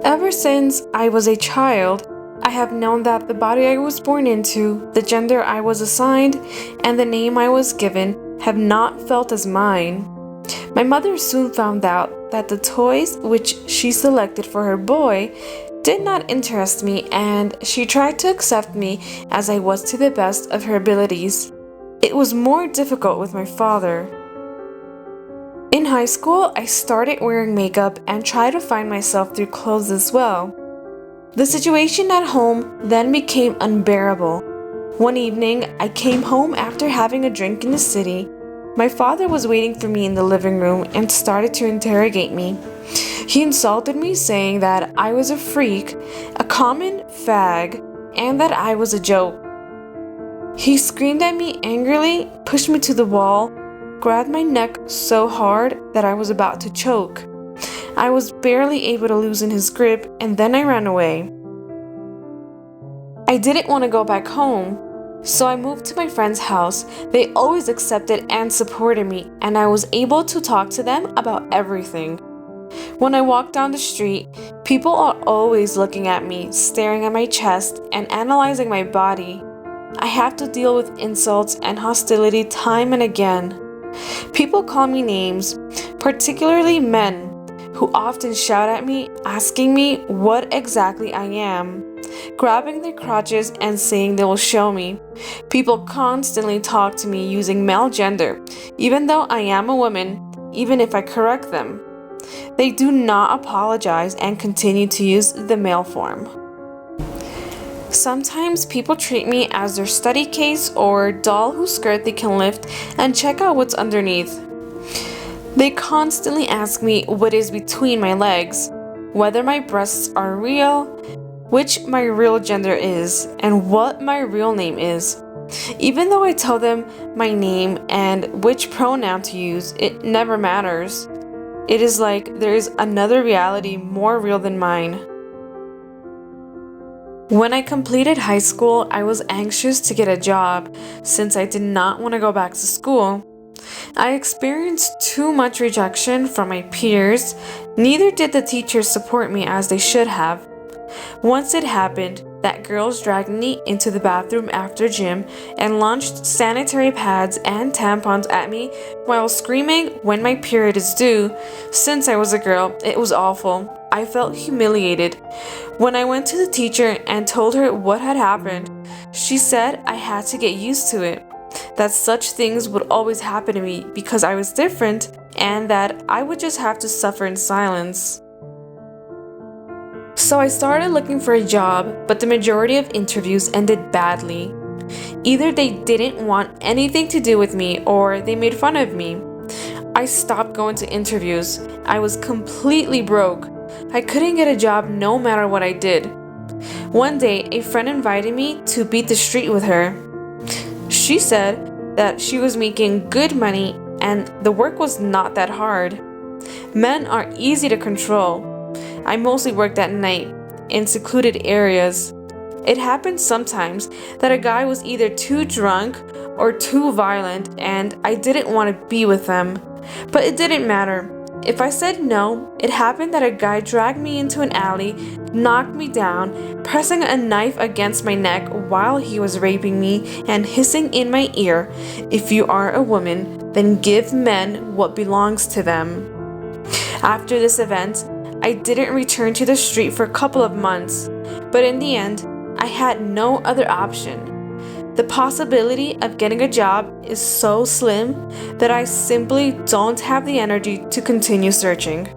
Ever since I was a child, I have known that the body I was born into, the gender I was assigned, and the name I was given have not felt as mine. My mother soon found out that the toys which she selected for her boy did not interest me, and she tried to accept me as I was to the best of her abilities. It was more difficult with my father. In high school, I started wearing makeup and tried to find myself through clothes as well. The situation at home then became unbearable. One evening, I came home after having a drink in the city. My father was waiting for me in the living room and started to interrogate me. He insulted me, saying that I was a freak, a common fag, and that I was a joke. He screamed at me angrily, pushed me to the wall, grabbed my neck so hard that I was about to choke. I was barely able to loosen his grip, and then I ran away. I didn't want to go back home, so I moved to my friend's house. They always accepted and supported me, and I was able to talk to them about everything. When I walk down the street, people are always looking at me, staring at my chest, and analyzing my body. I have to deal with insults and hostility time and again. People call me names, particularly men, who often shout at me, asking me what exactly I am, grabbing their crotches and saying they will show me. People constantly talk to me using male gender, even though I am a woman, even if I correct them. They do not apologize and continue to use the male form. Sometimes people treat me as their study case or doll whose skirt they can lift and check out what's underneath. They constantly ask me what is between my legs, whether my breasts are real, which my real gender is, and what my real name is. Even though I tell them my name and which pronoun to use, it never matters. It is like there is another reality more real than mine. When I completed high school, I was anxious to get a job since I did not want to go back to school. I experienced too much rejection from my peers. Neither did the teachers support me as they should have. Once it happened that girls dragged me into the bathroom after gym and launched sanitary pads and tampons at me while screaming when my period is due. Since I was a girl, it was awful. I felt humiliated. When I went to the teacher and told her what had happened, she said I had to get used to it, that such things would always happen to me because I was different, and that I would just have to suffer in silence. So I started looking for a job, but the majority of interviews ended badly. Either they didn't want anything to do with me or they made fun of me. I stopped going to interviews. I was completely broke. I couldn't get a job no matter what I did. One day, a friend invited me to beat the street with her. She said that she was making good money and the work was not that hard. Men are easy to control. I mostly worked at night, in secluded areas. It happened sometimes that a guy was either too drunk or too violent and I didn't want to be with them. But it didn't matter. If I said no, it happened that a guy dragged me into an alley, knocked me down, pressing a knife against my neck while he was raping me and hissing in my ear, "If you are a woman, then give men what belongs to them." After this event, I didn't return to the street for a couple of months, but in the end, I had no other option. The possibility of getting a job is so slim that I simply don't have the energy to continue searching.